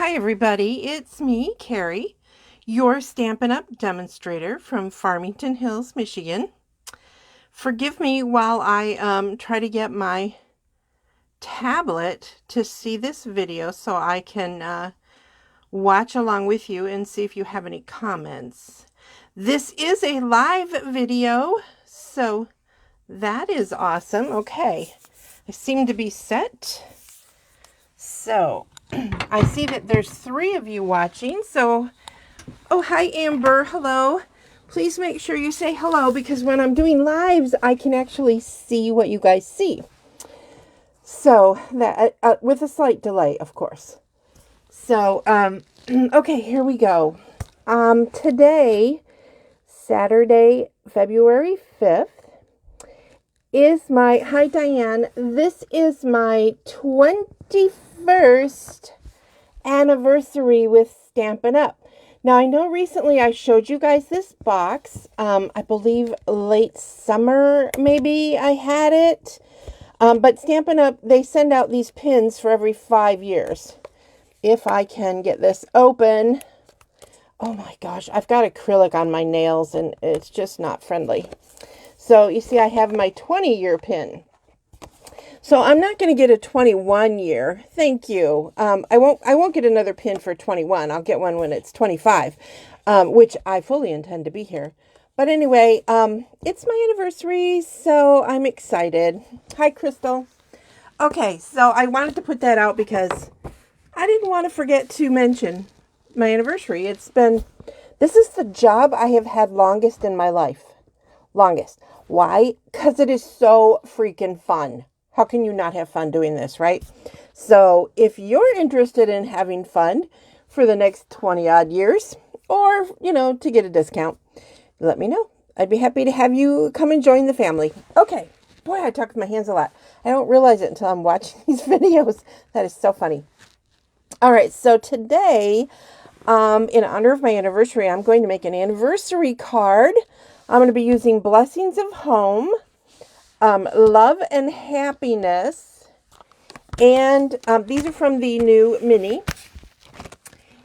Hi everybody, it's me, Carrie, your Stampin' Up! Demonstrator from Farmington Hills, Michigan. Forgive me while I try to get my tablet to see this video so I can watch along with you and see if you have any comments. This is a live video, so that is awesome. Okay, I seem to be set. So, I see that there's 3 of you watching, so, oh, hi, Amber, hello. Please make sure you say hello, because when I'm doing lives, I can actually see what you guys see. So, that, with a slight delay, of course. So, okay, here we go. Today, Saturday, February 5th, is my, hi, Diane, this is my 21st anniversary with Stampin' Up! Now, I know recently I showed you guys this box. I believe late summer, maybe I had it. But Stampin' Up!, they send out these pins for every 5 years. If I can get this open. Oh my gosh, I've got acrylic on my nails and it's just not friendly. So, you see, I have my 20-year pin. So I'm not going to get a 21 year. Thank you. I won't get another pin for 21. I'll get one when it's 25, which I fully intend to be here. But anyway, it's my anniversary, so I'm excited. Hi, Crystal. Okay, so I wanted to put that out because I didn't want to forget to mention my anniversary. This is the job I have had longest in my life. Longest. Why? Because it is so freaking fun. How can you not have fun doing this, right? So if you're interested in having fun for the next 20 odd years, or, to get a discount, let me know. I'd be happy to have you come and join the family. Okay. Boy, I talk with my hands a lot. I don't realize it until I'm watching these videos. That is so funny. All right. So today, in honor of my anniversary, I'm going to make an anniversary card. I'm going to be using Blessings of Home, Love and Happiness, and these are from the new mini,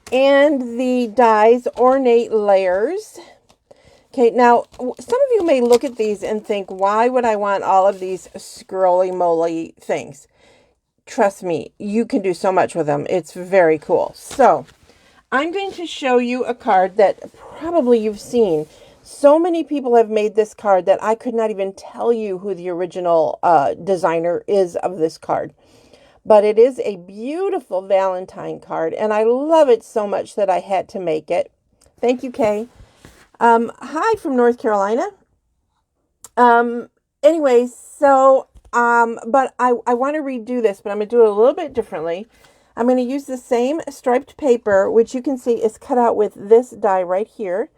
and the dies Ornate Layers. Okay, now, some of you may look at these and think, why would I want all of these scrolly-moly things? Trust me, you can do so much with them. It's very cool. So, I'm going to show you a card that probably you've seen. So many people have made this card that I could not even tell you who the original designer is of this card. But it is a beautiful Valentine card, and I love it so much that I had to make it. Thank you, Kay. Hi from North Carolina. Anyway, so, but I want to redo this, but I'm going to do it a little bit differently. I'm going to use the same striped paper, which you can see is cut out with this die right here.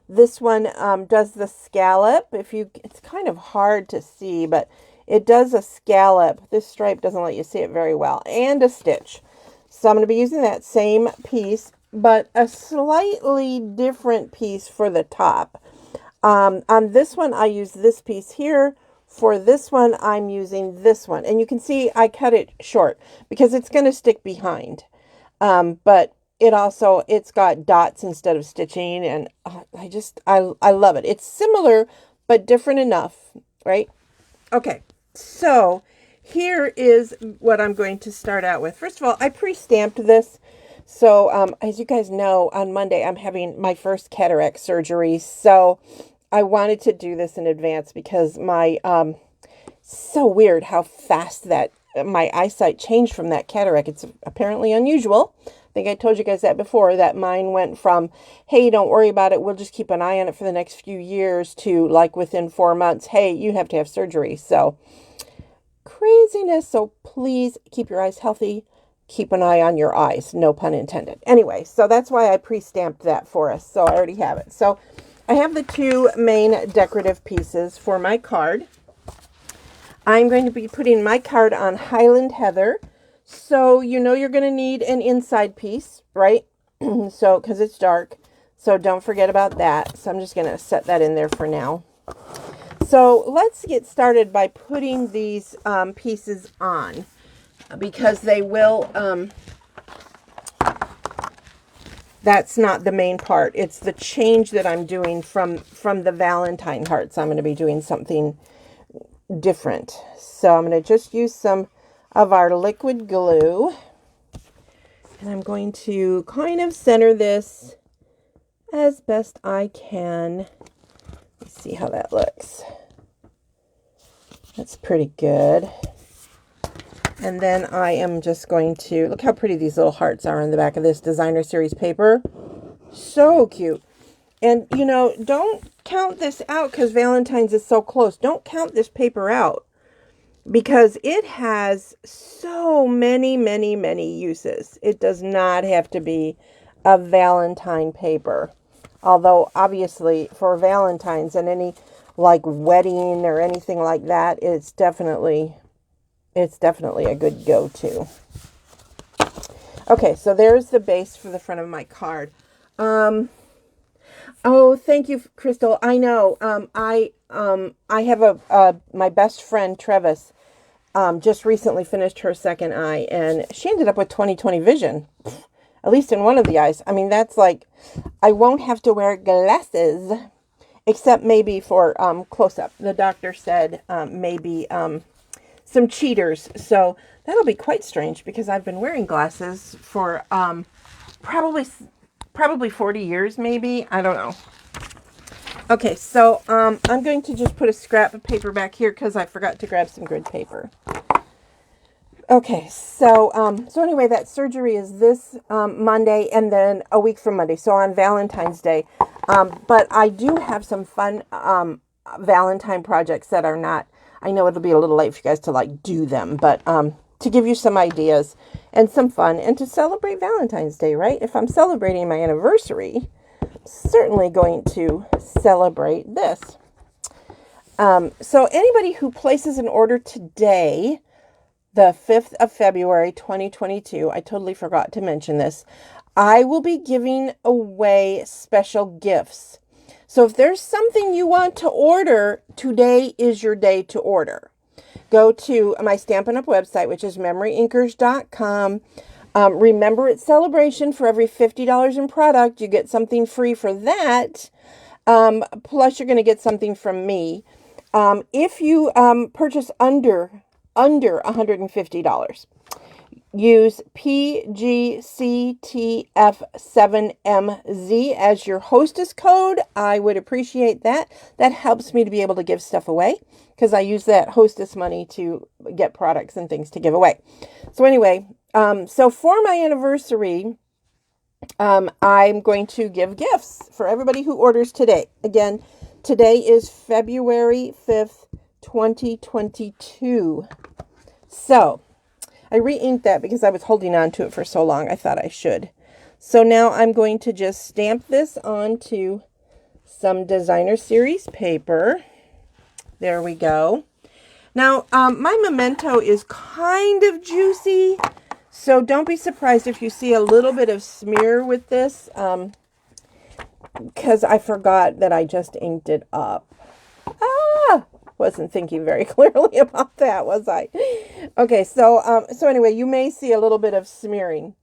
This one does the scallop. It's kind of hard to see, but it does a scallop. This stripe doesn't let you see it very well. And a stitch. So I'm going to be using that same piece, but a slightly different piece for the top. On this one, I use this piece here. For this one, I'm using this one. And you can see I cut it short because it's going to stick behind. But it's got dots instead of stitching, and I love it. It's similar, but different enough, right? Okay, so here is what I'm going to start out with. First of all, I pre-stamped this. So, as you guys know, on Monday, I'm having my first cataract surgery. So, I wanted to do this in advance because so weird how fast that my eyesight changed from that cataract. It's apparently unusual. I think I told you guys that before, that mine went from, hey, don't worry about it, we'll just keep an eye on it for the next few years, to like within 4 months, hey, you have to have surgery. So craziness. So please keep your eyes healthy. Keep an eye on your eyes. No pun intended. Anyway, so that's why I pre-stamped that for us. So I already have it. So I have the 2 main decorative pieces for my card. I'm going to be putting my card on Highland Heather. So you're going to need an inside piece, right? So, because it's dark. So don't forget about that. So I'm just going to set that in there for now. So let's get started by putting these pieces on, because they will That's not the main part. It's the change that I'm doing from the Valentine hearts. I'm going to be doing something different. So I'm going to just use some of our liquid glue. And I'm going to kind of center this as best I can. Let's see how that looks. That's pretty good. And then I am just going to, look how pretty these little hearts are on the back of this designer series paper. So cute. And, you know, don't count this out because Valentine's is so close. Don't count this paper out because it has so many, many, many uses. It does not have to be a Valentine paper. Although, obviously, for Valentine's and any, like, wedding or anything like that, it's definitely a good go-to. Okay, so there's the base for the front of my card. Oh, thank you, Crystal. I know. I have my best friend Travis just recently finished her second eye, and she ended up with 20/20 vision, at least in one of the eyes. I mean, that's like, I won't have to wear glasses, except maybe for close-up. The doctor said maybe some cheaters. So that'll be quite strange because I've been wearing glasses for probably 40 years, maybe. I don't know. Okay, so I'm going to just put a scrap of paper back here because I forgot to grab some grid paper. Okay, so anyway, that surgery is this Monday and then a week from Monday, so on Valentine's Day. But I do have some fun Valentine projects that are not, I know it'll be a little late for you guys to like do them, but to give you some ideas and some fun and to celebrate Valentine's Day, right? If I'm celebrating my anniversary, I'm certainly going to celebrate this. So anybody who places an order today, the 5th of February, 2022, I totally forgot to mention this, I will be giving away special gifts. So if there's something you want to order, today is your day to order. Go to my Stampin' Up! Website, which is memoryinkers.com. Remember, it's celebration. For every $50 in product, you get something free for that. Plus, you're going to get something from me. If you purchase under $150, use PGCTF7MZ as your hostess code. I would appreciate that. That helps me to be able to give stuff away because I use that hostess money to get products and things to give away. So anyway, so for my anniversary, I'm going to give gifts for everybody who orders today. Again, today is February 5th, 2022. So I re-inked that because I was holding on to it for so long. I thought I should. So now I'm going to just stamp this onto some designer series paper. There we go. Now, my memento is kind of juicy, so don't be surprised if you see a little bit of smear with this, because I forgot that I just inked it up. Wasn't thinking very clearly about that, was I? Okay, so anyway, you may see a little bit of smearing,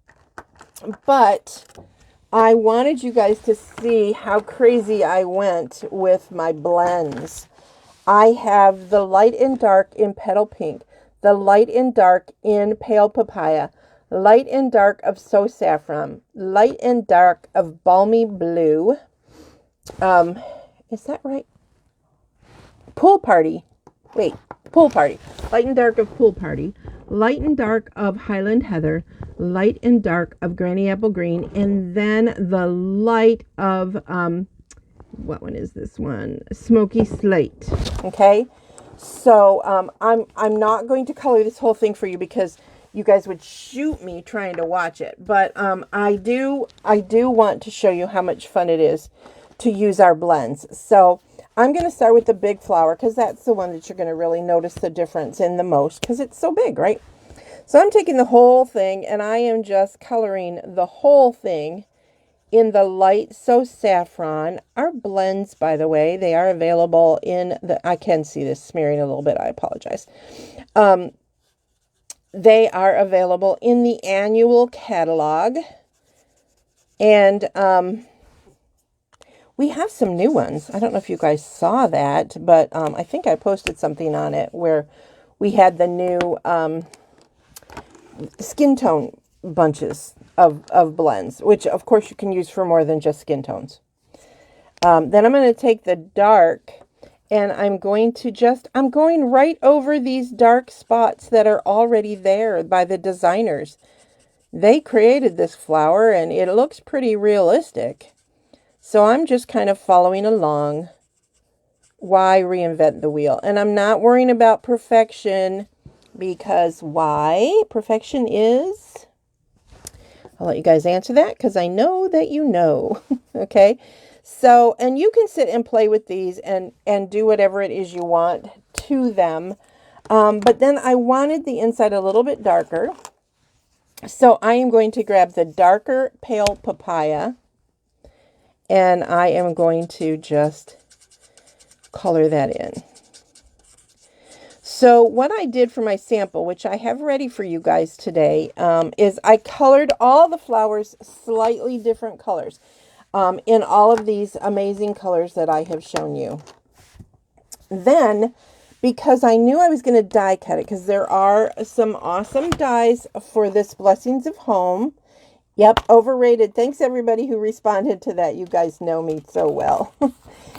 but I wanted you guys to see how crazy I went with my blends. I have the light and dark in Petal Pink, the light and dark in Pale Papaya, light and dark of So Saffron, light and dark of Balmy Blue. Is that right? Pool Party. Wait, Pool Party. Light and dark of Pool Party, light and dark of Highland Heather, light and dark of Granny Apple Green, and then the light of what one is this one? Smoky Slate. Okay, so I'm not going to color this whole thing for you because you guys would shoot me trying to watch it. But I do want to show you how much fun it is to use our blends. So I'm going to start with the big flower because that's the one that you're going to really notice the difference in the most because it's so big, right? So I'm taking the whole thing and I am just coloring the whole thing in the light So Saffron. Our blends, by the way, they are available in the, I can see this smearing a little bit, I apologize. They are available in the annual catalog. And we have some new ones. I don't know if you guys saw that, but I think I posted something on it where we had the new skin tone bunches of blends, which of course you can use for more than just skin tones. Then I'm going to take the dark and I'm going right over these dark spots that are already there by the designers. They created this flower and it looks pretty realistic. So I'm just kind of following along. Why reinvent the wheel? And I'm not worrying about perfection because why? Perfection is... I'll let you guys answer that because I know that you know. Okay. So, and you can sit and play with these and do whatever it is you want to them. But then I wanted the inside a little bit darker. So I am going to grab the darker pale papaya and I am going to just color that in. So what I did for my sample, which I have ready for you guys today, is I colored all the flowers slightly different colors in all of these amazing colors that I have shown you. Then, because I knew I was going to die cut it, because there are some awesome dies for this Blessings of Home. Yep, overrated. Thanks everybody who responded to that. You guys know me so well.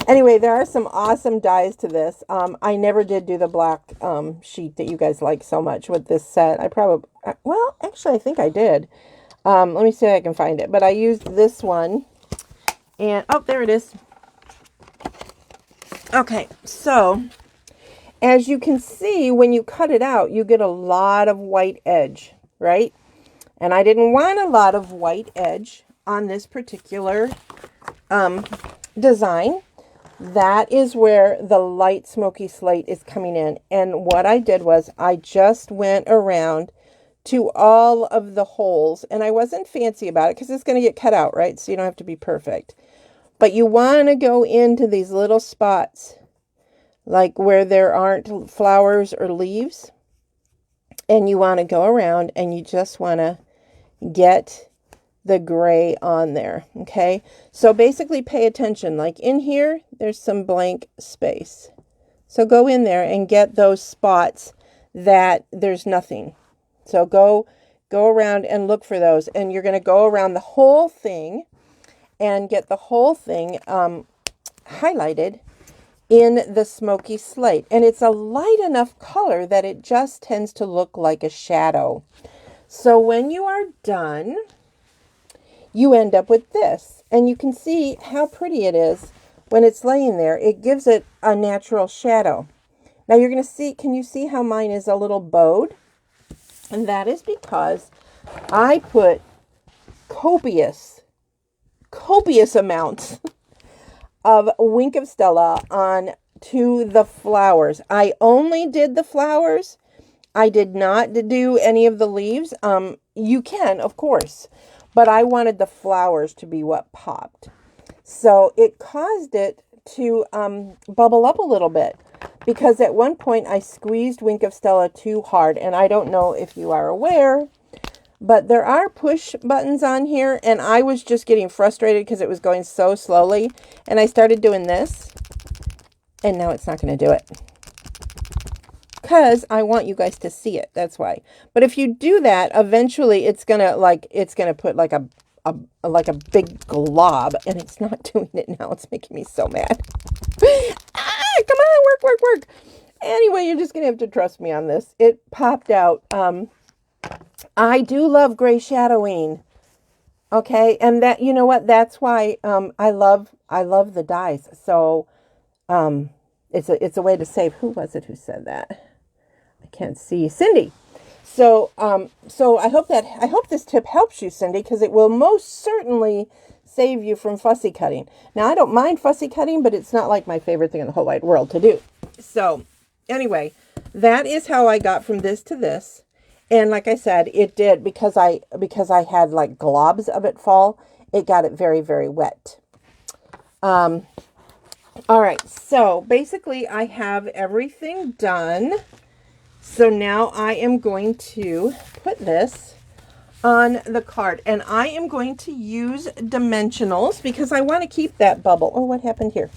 Anyway, there are some awesome dies to this. I never did do the black sheet that you guys like so much with this set. Well, actually, I think I did. Let me see if I can find it. But I used this one. And, oh, there it is. Okay, so as you can see, when you cut it out, you get a lot of white edge, right? And I didn't want a lot of white edge on this particular design. That is where the light smoky slate is coming in. And what I did was I just went around to all of the holes. And I wasn't fancy about it because it's going to get cut out, right? So you don't have to be perfect. But you want to go into these little spots, like where there aren't flowers or leaves. And you want to go around and you just want to get the gray on there. Okay. So basically pay attention. Like in here, there's some blank space. So go in there and get those spots that there's nothing. So go around and look for those. And you're going to go around the whole thing and get the whole thing highlighted in the smoky slate. And it's a light enough color that it just tends to look like a shadow. So when you are done, you end up with this. And you can see how pretty it is when it's laying there. It gives it a natural shadow. Now you're going to see, can you see how mine is a little bowed? And that is because I put copious amounts of Wink of Stella on to the flowers. I only did the flowers. I did not do any of the leaves. You can, of course, but I wanted the flowers to be what popped. So it caused it to bubble up a little bit because at one point I squeezed Wink of Stella too hard. And I don't know if you are aware, but there are push buttons on here. And I was just getting frustrated because it was going so slowly. And I started doing this. And now it's not going to do it. Because I want you guys to see it. That's why. But if you do that, eventually it's going to put like a big glob. And it's not doing it now. It's making me so mad. Come on, work. Anyway, you're just going to have to trust me on this. It popped out. I do love gray shadowing. Okay. And that, you know what? That's why, I love the dies. So, it's a way to save. Who was it who said that? I can't see. Cindy. So I hope this tip helps you, Cindy, because it will most certainly save you from fussy cutting. Now, I don't mind fussy cutting, but it's not like my favorite thing in the whole wide world to do. So anyway, that is how I got from this to this. And like I said, it did because I had like globs of it fall. It got it very, very wet. All right. So basically I have everything done. So now I am going to put this on the card. And I am going to use dimensionals because I want to keep that bubble. Oh, what happened here?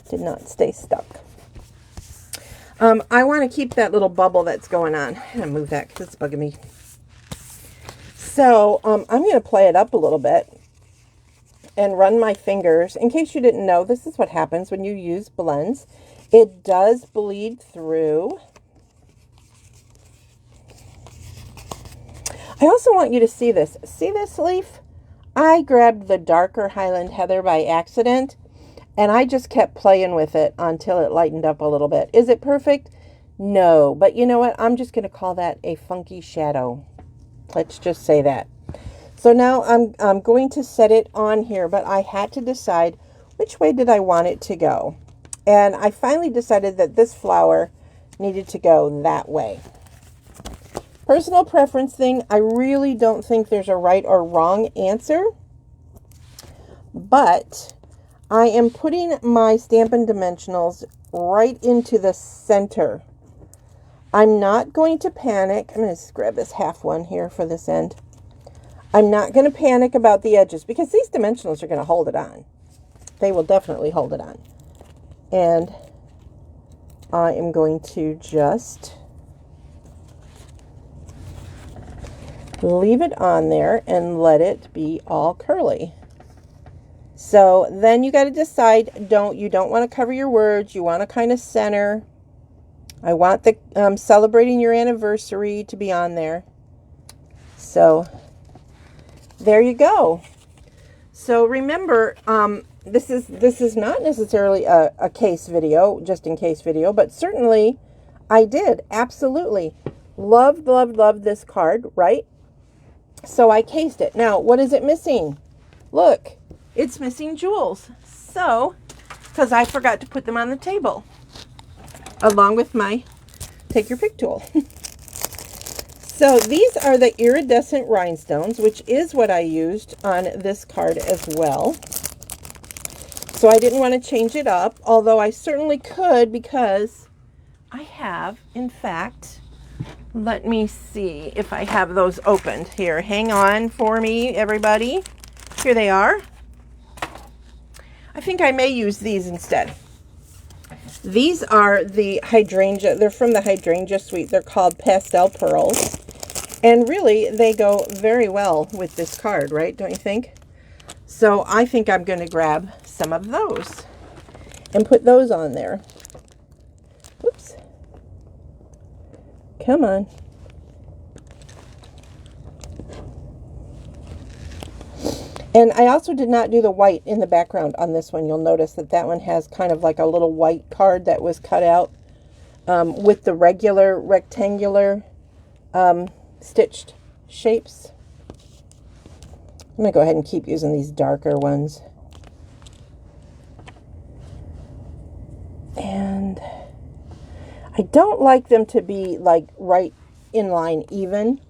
Did not stay stuck. I want to keep that little bubble that's going on. I'm going to move that because it's bugging me. So I'm going to play it up a little bit and run my fingers. In case you didn't know, this is what happens when you use blends. It does bleed through. I also want you to see this. See this leaf? I grabbed the darker Highland Heather by accident, and I just kept playing with it until it lightened up a little bit. Is it perfect? No. But you know what? I'm just going to call that a funky shadow. Let's just say that. So now I'm going to set it on here, but I had to decide which way did I want it to go. And I finally decided that this flower needed to go that way. Personal preference thing, I really don't think there's a right or wrong answer. But I am putting my Stampin' Dimensionals right into the center. I'm not going to panic. I'm going to grab this half one here for this end. I'm not going to panic about the edges because these dimensionals are going to hold it on. They will definitely hold it on. And I am going to just leave it on there and let it be all curly. So then you got to decide, you don't want to cover your words. You want to kind of center. I want the celebrating your anniversary to be on there. So there you go. So remember, this is not necessarily a case video, just in case video, but certainly I did absolutely love this card, right? So I cased it. Now, what is it missing? Look, it's missing jewels. So, because I forgot to put them on the table along with my take your pick tool. So these are the iridescent rhinestones, which is what I used on this card as well. So I didn't want to change it up, although I certainly could because I have, in fact, let me see if I have those opened here. Hang on for me, everybody. Here they are. I think I may use these instead. These are the hydrangea. They're from the hydrangea suite. They're called Pastel Pearls. And really, they go very well with this card, right? Don't you think? So I think I'm going to grab some of those and put those on there. Oops. Come on. And I also did not do the white in the background on this one. You'll notice that that one has kind of like a little white card that was cut out with the regular rectangular stitched shapes. I'm going to go ahead and keep using these darker ones. And I don't like them to be like right in line even.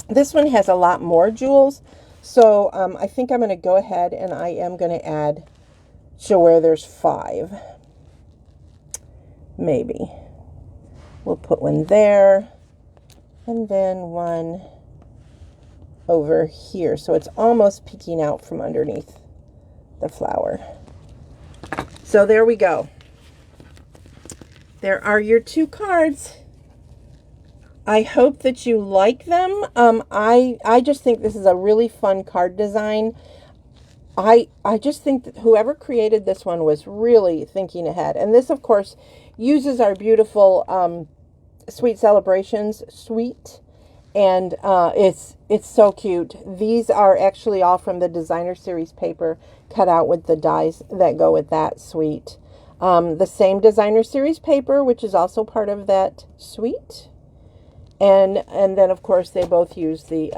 This one has a lot more jewels. So I think I'm going to go ahead and I am going to add to where there's 5. Maybe. We'll put one there. And then one over here. So it's almost peeking out from underneath the flower. So there we go. There are your 2 cards. I hope that you like them. I just think this is a really fun card design. I just think that whoever created this one was really thinking ahead. And this, of course, uses our beautiful Sweet Celebrations suite. And it's so cute. These are actually all from the Designer Series paper cut out with the dies that go with that suite. The same Designer Series paper, which is also part of that suite. And then, of course, they both use the,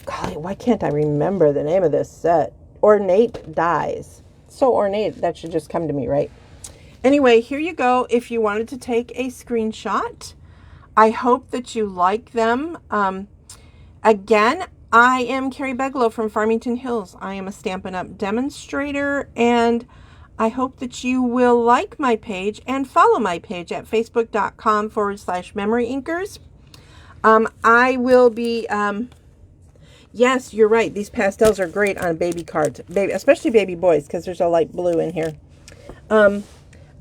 golly, why can't I remember the name of this set? Ornate dies. So ornate, that should just come to me, right? Anyway, here you go. If you wanted to take a screenshot, I hope that you like them. Again, I am Carrie Beglow from Farmington Hills. I am a Stampin' Up! Demonstrator, and I hope that you will like my page and follow my page at facebook.com/Memory Inkers. I will be, yes, you're right. These pastels are great on baby cards, especially baby boys, because there's a light blue in here.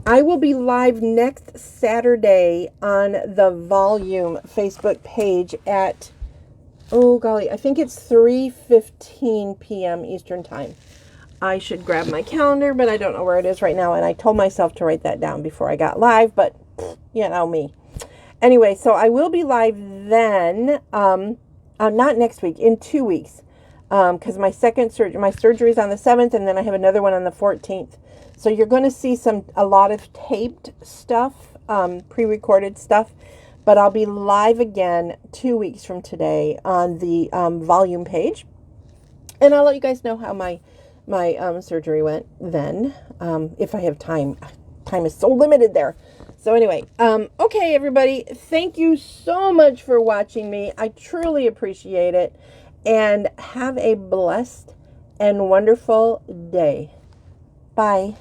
I will be live next Saturday on the Volume Facebook page at, oh golly, I think it's 3:15 p.m. Eastern Time. I should grab my calendar, but I don't know where it is right now, and I told myself to write that down before I got live, but you know me. Anyway, so I will be live then, not next week, in 2 weeks, because my surgery is on the 7th, and then I have another one on the 14th. So you're going to see a lot of taped stuff, pre-recorded stuff, but I'll be live again 2 weeks from today on the Volume page, and I'll let you guys know how my surgery went then, if I have time. Time is so limited there. So anyway, okay, everybody, thank you so much for watching me. I truly appreciate it, and have a blessed and wonderful day. Bye.